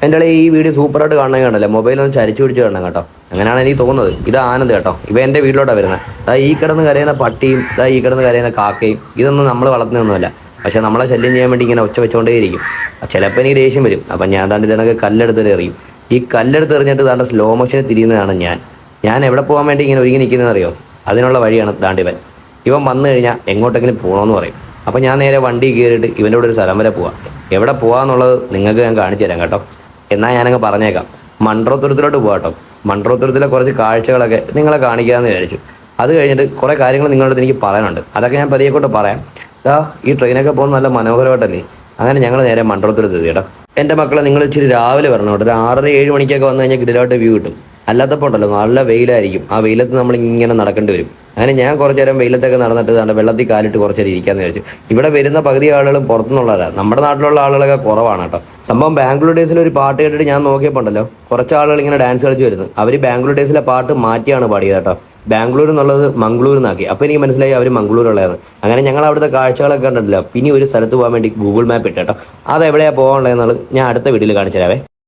എൻ്റെ ഈ വീഡിയോ സൂപ്പറായിട്ട് കാണണം കണ്ടല്ലേ, മൊബൈലൊന്ന് ചരിച്ചു പിടിച്ച് കാണണം കേട്ടോ. അങ്ങനെയാണ് എനിക്ക് തോന്നുന്നത്. ഇത് ആനന്ദ് കേട്ടോ, ഇവ എൻ്റെ വീട്ടിലോട്ടാണ് വരുന്നത്. ഈ കിടന്ന് കരയുന്ന പട്ടിയും ഈ കിടന്ന് കരയുന്ന കാക്കയും ഇതൊന്നും നമ്മൾ വളർത്തുന്നൊന്നുമല്ല. പക്ഷെ നമ്മളെ ശല്യം ചെയ്യാൻ വേണ്ടി ഇങ്ങനെ ഒച്ച വെച്ചുകൊണ്ടേയിരിക്കും. ചിലപ്പോൾ എനിക്ക് ദേഷ്യം വരും. അപ്പം ഞാൻ താണ്ട് ഇതിനൊക്കെ കല്ലെടുത്തിട്ട് എറിയും. ഈ കല്ലെടുത്ത് എറിഞ്ഞിട്ട് താണ്ട് സ്ലോ മോഷന് തിരിയുന്നതാണ് ഞാൻ എവിടെ പോകാൻ വേണ്ടി ഇങ്ങനെ ഒരുങ്ങി നിൽക്കുന്നത് അറിയോ? അതിനുള്ള വഴിയാണ് താണ്ടിവൻ. ഇവൻ വന്നു കഴിഞ്ഞാൽ എങ്ങോട്ടെങ്കിലും പോകണമെന്ന് പറയും. അപ്പം ഞാൻ നേരെ വണ്ടി കയറിയിട്ട് ഇവൻ്റെ കൂടെ ഒരു സ്ഥലം വരെ പോവാം. എവിടെ പോകാമെന്നുള്ളത് നിങ്ങൾക്ക് ഞാൻ കാണിച്ചു തരാം കേട്ടോ. എന്നാൽ ഞാനങ്ങ് പറഞ്ഞേക്കാം, മൺട്രോത്തുരത്തിലോട്ട് പോകാം കേട്ടോ. മൺട്രോത്തുരത്തിലെ കുറച്ച് കാഴ്ചകളൊക്കെ നിങ്ങളെ കാണിക്കാമെന്ന് വിചാരിച്ചു. അത് കഴിഞ്ഞിട്ട് കുറേ കാര്യങ്ങൾ നിങ്ങളുടെ അടുത്ത് എനിക്ക് പറയാനുണ്ട്. അതൊക്കെ ഞാൻ പതിയെക്കൊണ്ട് പറയാം. ഈ ട്രെയിനൊക്കെ പോകുന്നത് നല്ല മനോഹരമായിട്ടല്ലേ. അങ്ങനെ ഞങ്ങൾ നേരെ മൺട്രോത്തുരത്ത് എത്തി കേട്ടോ. എൻ്റെ മക്കളെ നിങ്ങൾ ഇച്ചിരി രാവിലെ വരണം കേട്ടോ. ഒരു 6:30-7 മണിക്കൊക്കെ വന്നു കഴിഞ്ഞാൽ കിടിലായിട്ട് വ്യൂ കിട്ടും. അല്ലാത്തപ്പോൾ ഉണ്ടല്ലോ നല്ല വെയിലായിരിക്കും. ആ വെയിലത്ത് നമ്മൾ ഇങ്ങനെ നടക്കേണ്ടി വരും. അങ്ങനെ ഞാൻ കുറച്ച് നേരം വെയിലത്തൊക്കെ നടന്നിട്ട് വെള്ളത്തിൽ കാലിട്ട് കുറച്ച് നേരം ഇരിക്കാമെന്ന് വിചാരിച്ചു. ഇവിടെ വരുന്ന പകുതി ആളുകളും പുറത്തുനിന്നുള്ളവരാണ്. നമ്മുടെ നാട്ടിലുള്ള ആളുകളൊക്കെ കുറവാണ് കേട്ടോ. സംഭവം ബാംഗ്ലൂർ ഡേയ്സിൽ ഒരു പാട്ട് കേട്ടിട്ട് ഞാൻ നോക്കിയപ്പോൾ ഉണ്ടല്ലോ കുറച്ച് ആളുകൾ ഇങ്ങനെ ഡാൻസ് കളിച്ച് വരുന്നു. അവർ ബാംഗ്ലൂർ ഡേയ്സിലെ പാട്ട് മാറ്റിയാണ് പാടിയത് കേട്ടോ. ബാംഗ്ലൂർ എന്നുള്ളത് മംഗ്ലൂർ എന്നാക്കി. അപ്പോൾ എനിക്ക് മനസ്സിലായി അവർ മംഗ്ലൂരുള്ളതാണ്. അങ്ങനെ ഞങ്ങൾ അവിടുത്തെ കാഴ്ചകളൊക്കെ കണ്ടിട്ടില്ല. പിന്നെ ഒരു സ്ഥലത്ത് പോകാൻ വേണ്ടി ഗൂഗിൾ മാപ്പ് ഇട്ട് കേട്ടോ. അതെവിടെയാണ് പോകാനുള്ളതെന്നുള്ളത് ഞാൻ അടുത്ത വീഡിയോയിൽ കാണിച്ചു തരാവേ.